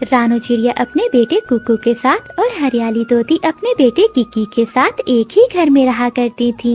रानू चिड़िया अपने बेटे कुकू के साथ और हरियाली तोती अपने बेटे किकी के साथ एक ही घर में रहा करती थी।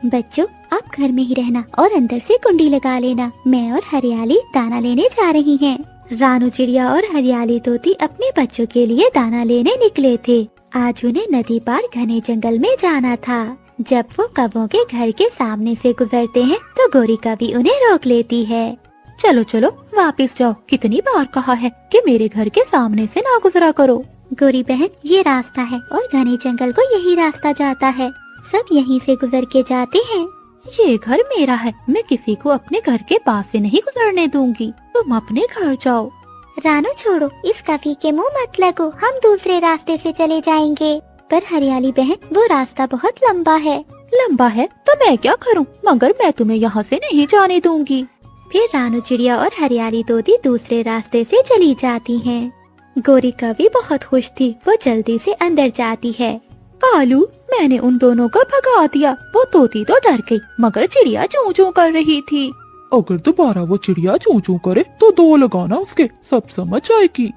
बच्चों, आप घर में ही रहना और अंदर से कुंडी लगा लेना। मैं और हरियाली दाना लेने जा रही हैं। रानू चिड़िया और हरियाली तोती अपने बच्चों के लिए दाना लेने निकले थे। आज उन्हें नदी पार घने जंगल में जाना था। जब वो कौवों के घर के सामने से गुजरते हैं तो गोरी कभी उन्हें रोक लेती है। चलो चलो वापस जाओ, कितनी बार कहा है कि मेरे घर के सामने से ना गुजरा करो। गोरी बहन, ये रास्ता है और घने जंगल को यही रास्ता जाता है। सब यहीं से गुजर के जाते हैं। ये घर मेरा है, मैं किसी को अपने घर के पास से नहीं गुजरने दूंगी। तुम अपने घर जाओ। रानू छोड़ो, इस कवि के मुंह मत लगो, हम दूसरे रास्ते से चले जाएंगे। पर हरियाली बहन, वो रास्ता बहुत लंबा है। लंबा है तो मैं क्या करूं, मगर मैं तुम्हें यहाँ से नहीं जाने दूंगी। फिर रानू चिड़िया और हरियाली तोती दूसरे रास्ते से चली जाती हैं। गोरी कवि बहुत खुश थी, वो जल्दी से अंदर जाती है। कालू, मैंने उन दोनों को भगा दिया। वो तोती तो डर गई, मगर चिड़िया चूं चूं कर रही थी। अगर दोबारा वो चिड़िया चूं चूं करे तो दो लगाना उसके, सब समझ आएगी।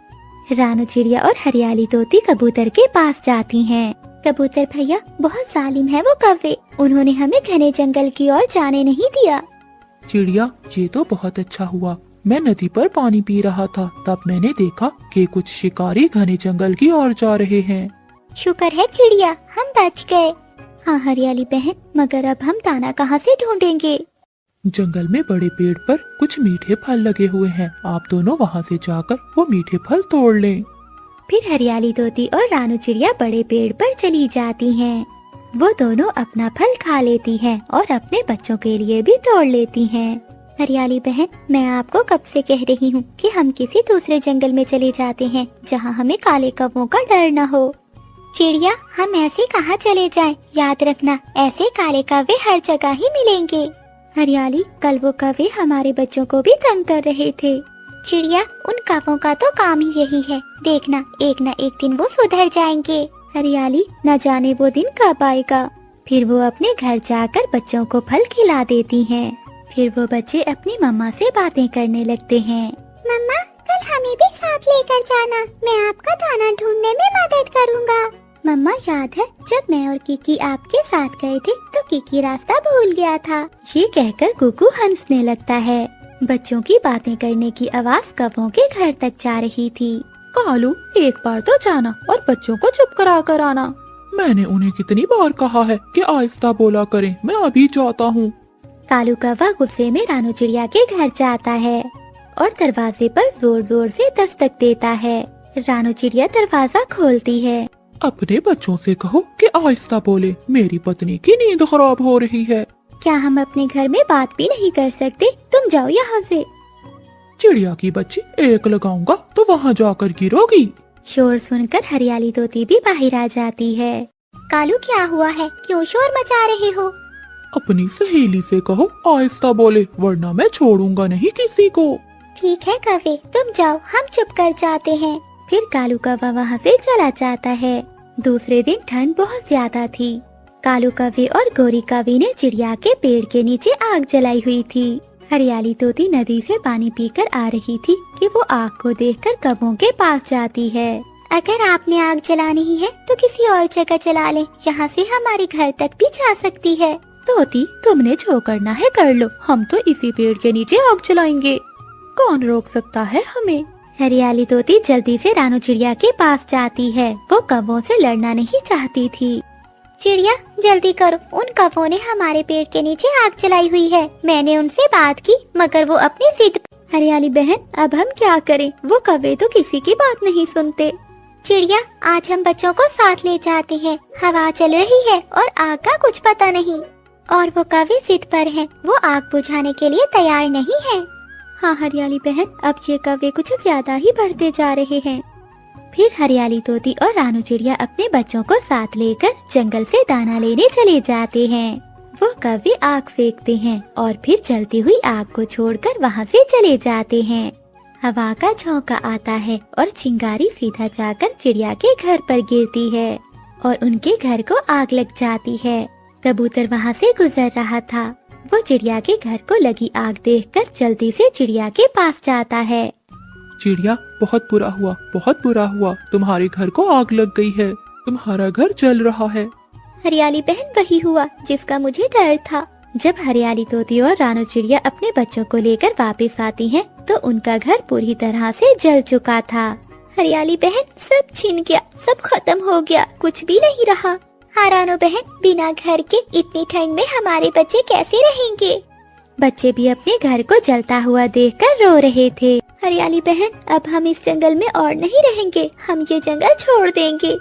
रानू चिड़िया और हरियाली तोती कबूतर के पास जाती हैं। कबूतर भैया, बहुत जालिम है वो कौवे, उन्होंने हमें घने जंगल की ओर जाने नहीं दिया। चिड़िया, ये तो बहुत अच्छा हुआ। मैं नदी पर पानी पी रहा था, तब मैंने देखा कि कुछ शिकारी घने जंगल की ओर जा रहे हैं। शुक्र है चिड़िया, हम बच गए। हाँ हरियाली बहन, मगर अब हम दाना कहाँ से ढूंढेंगे? जंगल में बड़े पेड़ पर कुछ मीठे फल लगे हुए हैं, आप दोनों वहाँ से जाकर वो मीठे फल तोड़ लें। फिर हरियाली तोती और रानू चिड़िया बड़े पेड़ पर चली जाती हैं। वो दोनों अपना फल खा लेती हैं और अपने बच्चों के लिए भी तोड़ लेती हैं। हरियाली बहन, मैं आपको कब से कह रही हूँ कि हम किसी दूसरे जंगल में चले जाते हैं जहाँ हमें काले कौवों का डर न हो। चिड़िया, हम ऐसे कहाँ चले जाएं? याद रखना, ऐसे काले कौवे हर जगह ही मिलेंगे। हरियाली, कल वो कौवे हमारे बच्चों को भी तंग कर रहे थे। चिड़िया, उन कौवों का तो काम ही यही है, देखना एक न एक दिन वो सुधर जाएंगे। हरियाली, न जाने वो दिन कब आएगा। फिर वो अपने घर जाकर बच्चों को फल खिला देती हैं। फिर वो बच्चे अपनी मम्मा से बातें करने लगते हैं। मम्मा, कल हमें भी साथ लेकर जाना, मैं आपका दाना ढूंढने में मदद करूँगा। मम्मा, याद है जब मैं और किकी आपके साथ गए थे तो किकी रास्ता भूल गया था। ये कहकर कुकू हंसने लगता है। बच्चों की बातें करने की आवाज कौवों के घर तक जा रही थी। कालू, एक बार तो जाना और बच्चों को चुप करा कर आना। मैंने उन्हें कितनी बार कहा है कि आहिस्ता बोला करें, मैं अभी जाता हूँ। कालू कौवा गुस्से में रानू चिड़िया के घर जाता है और दरवाजे पर जोर जोर से दस्तक देता है। रानू चिड़िया दरवाजा खोलती है। अपने बच्चों से कहो कि आहिस्ता बोले, मेरी पत्नी की नींद खराब हो रही है। क्या हम अपने घर में बात भी नहीं कर सकते? तुम जाओ यहाँ से। चिड़िया की बच्ची, एक लगाऊंगा तो वहाँ जाकर गिरोगी। शोर सुनकर हरियाली तोती भी बाहर आ जाती है। कालू, क्या हुआ है? क्यों शोर मचा रहे हो? अपनी सहेली से कहो आहिस्ता बोले, वरना मैं छोड़ूंगा नहीं किसी को। ठीक है कौवे, तुम जाओ, हम चुप कर जाते हैं। फिर कालू कौवा वहाँ से चला जाता है। दूसरे दिन ठंड बहुत ज्यादा थी। कालू कौवे और गोरी कौवे ने चिड़िया के पेड़ के नीचे आग जलाई हुई थी। हरियाली तोती नदी से पानी पीकर आ रही थी कि वो आग को देखकर कौवों के पास जाती है। अगर आपने आग जलानी ही है तो किसी और जगह जला ले, यहाँ से हमारे घर तक भी जा सकती है। तोती, तुमने जो करना है कर लो, हम तो इसी पेड़ के नीचे आग जलाएंगे। कौन रोक सकता है हमें? हरियाली तोती जल्दी से रानू चिड़िया के पास जाती है। वो कौवों से लड़ना नहीं चाहती थी। चिड़िया, जल्दी करो, उन कौवों ने हमारे पेड़ के नीचे आग जलाई हुई है। मैंने उनसे बात की मगर वो अपनी जिद। हरियाली बहन, अब हम क्या करें? वो कौवे तो किसी की बात नहीं सुनते। चिड़िया, आज हम बच्चों को साथ ले जाते हैं। हवा चल रही है और आग का कुछ पता नहीं, और वो कौवे जिद पर हैं। वो आग बुझाने के लिए तैयार नहीं है। हाँ हरियाली बहन, अब ये कौवे कुछ ज्यादा ही बढ़ते जा रहे हैं। फिर हरियाली तोती और रानू चिड़िया अपने बच्चों को साथ लेकर जंगल से दाना लेने चले जाते हैं। वो कौवे आग सेकते हैं और फिर जलती हुई आग को छोड़कर वहाँ से चले जाते हैं। हवा का झोंका आता है और चिंगारी सीधा जाकर चिड़िया के घर पर गिरती है और उनके घर को आग लग जाती है। कबूतर वहाँ से गुजर रहा था। वो चिड़िया के घर को लगी आग देखकर जल्दी से चिड़िया के पास जाता है। चिड़िया, बहुत बुरा हुआ, बहुत बुरा हुआ। तुम्हारे घर को आग लग गई है, तुम्हारा घर जल रहा है। हरियाली बहन, वही हुआ जिसका मुझे डर था। जब हरियाली तोती और रानू चिड़िया अपने बच्चों को लेकर वापस आती हैं, तो उनका घर पूरी तरह से जल चुका था। हरियाली बहन, सब छिन गया, सब खत्म हो गया, कुछ भी नहीं रहा। हाँ रानू बहन, बिना घर के इतनी ठंड में हमारे बच्चे कैसे रहेंगे? बच्चे भी अपने घर को जलता हुआ देखकर रो रहे थे। हरियाली बहन, अब हम इस जंगल में और नहीं रहेंगे, हम ये जंगल छोड़ देंगे।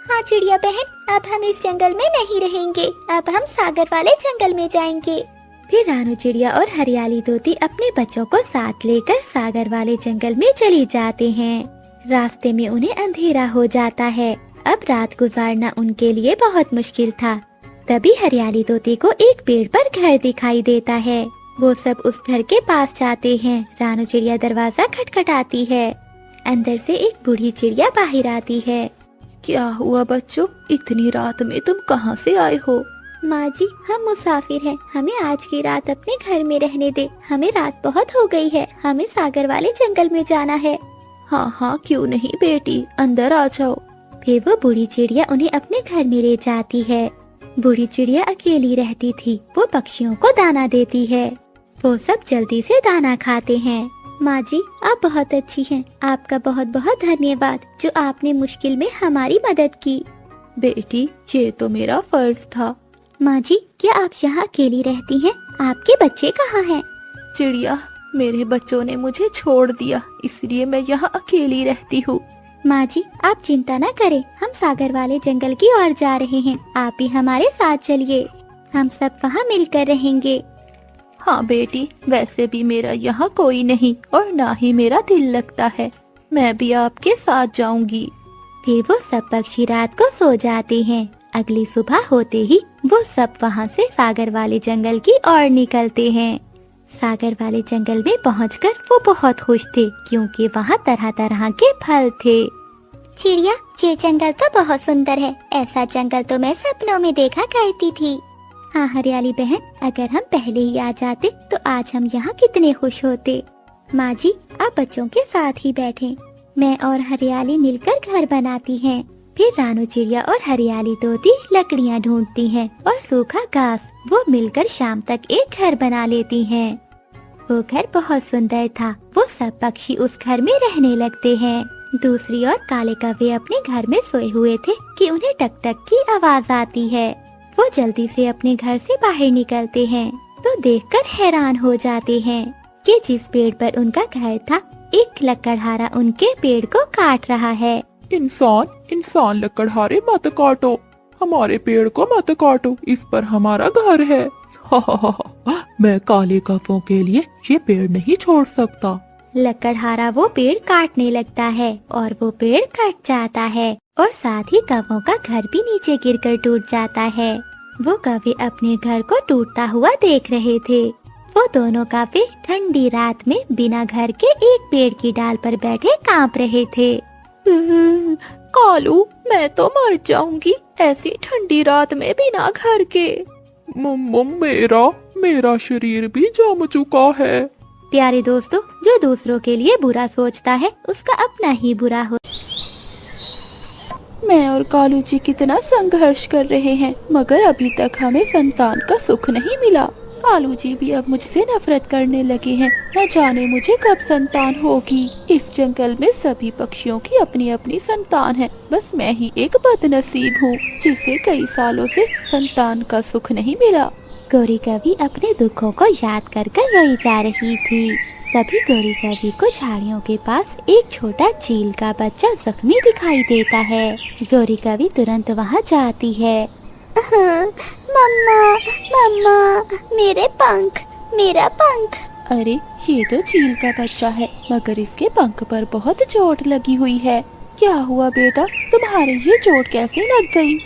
हाँ चिड़िया बहन, अब हम इस जंगल में नहीं रहेंगे, अब हम सागर वाले जंगल में जाएंगे। फिर रानू चिड़िया और हरियाली तोती अपने बच्चों को साथ लेकर सागर वाले जंगल में चली जाते हैं। रास्ते में उन्हें अंधेरा हो जाता है। अब रात गुजारना उनके लिए बहुत मुश्किल था। तभी हरियाली तोती को एक पेड़ पर घर दिखाई देता है। वो सब उस घर के पास जाते हैं। रानू चिड़िया दरवाजा खटखटाती है। अंदर से एक बूढ़ी चिड़िया बाहर आती है। क्या हुआ बच्चों, इतनी रात में तुम कहाँ से आए हो? माँ जी, हम मुसाफिर हैं, हमें आज की रात अपने घर में रहने दे, हमें रात बहुत हो गई है, हमें सागर वाले जंगल में जाना है। हाँ हाँ, क्यों नहीं बेटी, अंदर आ जाओ। फिर वो बूढ़ी चिड़िया उन्हें अपने घर में ले जाती है। बूढ़ी चिड़िया अकेली रहती थी। वो पक्षियों को दाना देती है। वो सब जल्दी से दाना खाते हैं। माँ जी, आप बहुत अच्छी हैं, आपका बहुत बहुत धन्यवाद जो आपने मुश्किल में हमारी मदद की। बेटी, ये तो मेरा फर्ज था। माँ जी, क्या आप यहाँ अकेली रहती हैं? आपके बच्चे कहाँ हैं? चिड़िया, मेरे बच्चों ने मुझे छोड़ दिया, इसलिए मैं यहाँ अकेली रहती हूँ। माँ जी, आप चिंता न करें, हम सागर वाले जंगल की ओर जा रहे हैं, आप भी हमारे साथ चलिए, हम सब वहाँ मिलकर रहेंगे। हाँ बेटी, वैसे भी मेरा यहाँ कोई नहीं और ना ही मेरा दिल लगता है, मैं भी आपके साथ जाऊंगी। फिर वो सब पक्षी रात को सो जाते हैं। अगली सुबह होते ही वो सब वहाँ से सागर वाले जंगल की ओर निकलते हैं। सागर वाले जंगल में पहुंचकर वो बहुत खुश थे, क्योंकि वहाँ तरह तरह के फल थे। चिड़िया, ये जंगल तो बहुत सुंदर है, ऐसा जंगल तो मैं सपनों में देखा करती थी। हाँ हरियाली बहन, अगर हम पहले ही आ जाते तो आज हम यहाँ कितने खुश होते। माँ जी, आप बच्चों के साथ ही बैठें, मैं और हरियाली मिलकर घर बनाती हैं। फिर रानू चिड़िया और हरियाली तोती लकड़ियाँ ढूंढती हैं और सूखा घास। वो मिलकर शाम तक एक घर बना लेती हैं। वो घर बहुत सुंदर था। वो सब पक्षी उस घर में रहने लगते हैं। दूसरी ओर काले कौवे अपने घर में सोए हुए थे कि उन्हें टक टक की आवाज आती है। वो जल्दी से अपने घर से बाहर निकलते हैं तो देखकर हैरान हो जाते हैं कि जिस पेड़ पर उनका घर था, एक लकड़हारा उनके पेड़ को काट रहा है। इंसान लकड़हारे मत काटो, हमारे पेड़ को मत काटो, इस पर हमारा घर है। हा, मैं काले कौवों के लिए ये पेड़ नहीं छोड़ सकता। लकड़हारा वो पेड़ काटने लगता है और वो पेड़ कट जाता है और साथ ही कौवों का घर भी नीचे गिरकर टूट जाता है। वो कौवे अपने घर को टूटता हुआ देख रहे थे। वो दोनों कौवे ठंडी रात में बिना घर के एक पेड़ की डाल पर बैठे कांप रहे थे। कालू, मैं तो मर जाऊंगी ऐसी ठंडी रात में बिना घर के। मेरा शरीर भी जम चुका है। प्यारे दोस्तों, जो दूसरों के लिए बुरा सोचता है उसका अपना ही बुरा हो। मैं और कालू जी कितना संघर्ष कर रहे हैं, मगर अभी तक हमें संतान का सुख नहीं मिला। कालू जी भी अब मुझसे नफरत करने लगे हैं। न जाने मुझे कब संतान होगी। इस जंगल में सभी पक्षियों की अपनी अपनी संतान है, बस मैं ही एक बदनसीब हूँ जिसे कई सालों से संतान का सुख नहीं मिला। गौरी कवि अपने दुखों को याद कर कर रोई जा रही थी। तभी गौरी कवि को झाड़ियों के पास एक छोटा चील का बच्चा जख्मी दिखाई देता है। गौरी कवि तुरंत वहाँ जाती है। मम्मा, मम्मा, मेरे पंख, मेरा पंख। अरे, ये तो चील का बच्चा है, मगर इसके पंख पर बहुत चोट लगी हुई है। क्या हुआ बेटा, तुम्हारे ये चोट कैसे लग गई?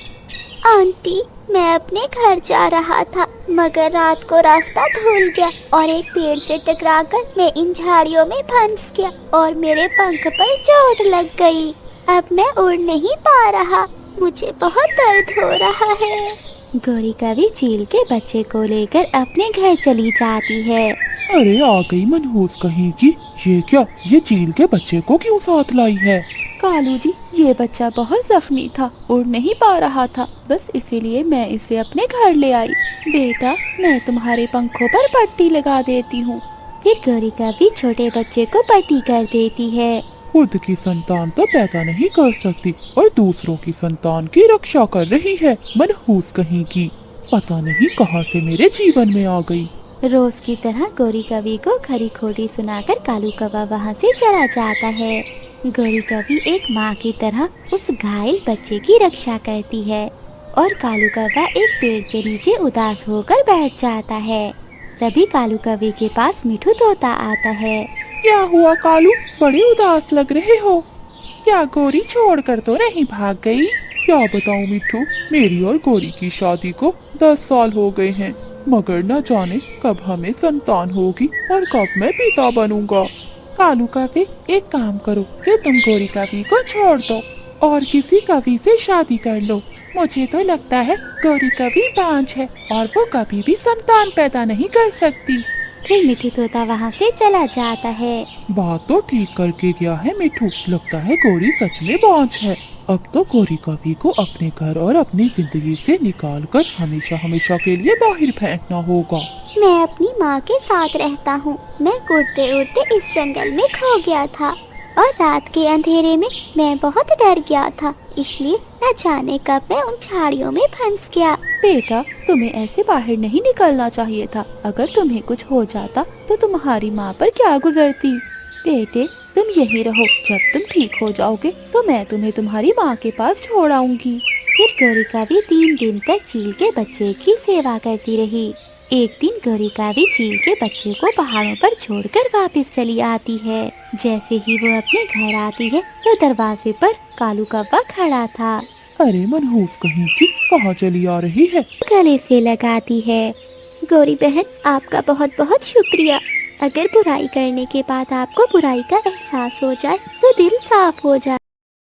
आंटी, मैं अपने घर जा रहा था, मगर रात को रास्ता भूल गया और एक पेड़ से टकराकर मैं इन झाड़ियों में फंस गया और मेरे पंख पर चोट लग गई। अब मैं उड़ नहीं पा रहा। मुझे बहुत दर्द हो रहा है। गौरी कवि चील के बच्चे को लेकर अपने घर चली जाती है। अरे आ गई मनहूस कहीं की। ये क्या, ये चील के बच्चे को क्यों साथ लाई है? कालू जी, ये बच्चा बहुत जख्मी था, उड़ नहीं पा रहा था, बस इसीलिए मैं इसे अपने घर ले आई। बेटा, मैं तुम्हारे पंखों पर पट्टी लगा देती हूँ। फिर गौरी कवि छोटे बच्चे को पट्टी कर देती है। खुद की संतान तो पैदा नहीं कर सकती और दूसरों की संतान की रक्षा कर रही है, मनहूस कहीं की। पता नहीं कहाँ से मेरे जीवन में आ गई। रोज की तरह गौरी कवि को खरी खोटी सुनाकर कालू कौवा वहाँ से चला जाता है। गौरी कवि एक माँ की तरह उस घायल बच्चे की रक्षा करती है और कालू कौवा एक पेड़ के नीचे उदास होकर बैठ जाता है। तभी कालू कवि के पास मिठू तोता आता है। क्या हुआ कालू, बड़े उदास लग रहे हो? क्या गौरी छोड़कर तो नहीं भाग गई? क्या बताऊं मिठू, मेरी और गौरी की शादी को 10 साल हो गए हैं, मगर न जाने कब हमें संतान होगी और कब मैं पिता बनूंगा। कालू कवि, एक काम करो कि तुम गौरी कवि को छोड़ दो और किसी कवि से शादी कर लो। मुझे तो लगता है गौरी कवि बांझ है और वो कभी भी संतान पैदा नहीं कर सकती। फिर मिठू तोता वहाँ से चला जाता है। बात तो ठीक करके गया है मिठू, लगता है गौरी सच में बांझ है। अब तो गौरी कवि को अपने घर और अपनी जिंदगी से निकालकर हमेशा हमेशा के लिए बाहर फेंकना होगा। मैं अपनी माँ के साथ रहता हूँ। मैं उड़ते उड़ते इस जंगल में खो गया था और रात के अंधेरे में मैं बहुत डर गया था, इसलिए न जाने कब मैं उन झाड़ियों में फंस गया। बेटा, तुम्हें ऐसे बाहर नहीं निकलना चाहिए था। अगर तुम्हें कुछ हो जाता तो तुम्हारी माँ पर क्या गुजरती। बेटे, तुम यहीं रहो, जब तुम ठीक हो जाओगे तो मैं तुम्हें तुम्हारी माँ के पास छोड़ आऊंगी। फिर गौरी कवि 3 दिन तक चील के बच्चे की सेवा करती रही। एक दिन गौरी कवि चील के बच्चे को पहाड़ों पर छोड़कर वापस चली आती है। जैसे ही वो अपने घर आती है तो दरवाजे पर कालू कौवा खड़ा था। अरे मनहूस कहीं की, कहाँ चली आ रही है? गले से लगाती है। गौरी बहन, आपका बहुत बहुत शुक्रिया। अगर बुराई करने के बाद आपको बुराई का एहसास हो जाए तो दिल साफ हो जाए।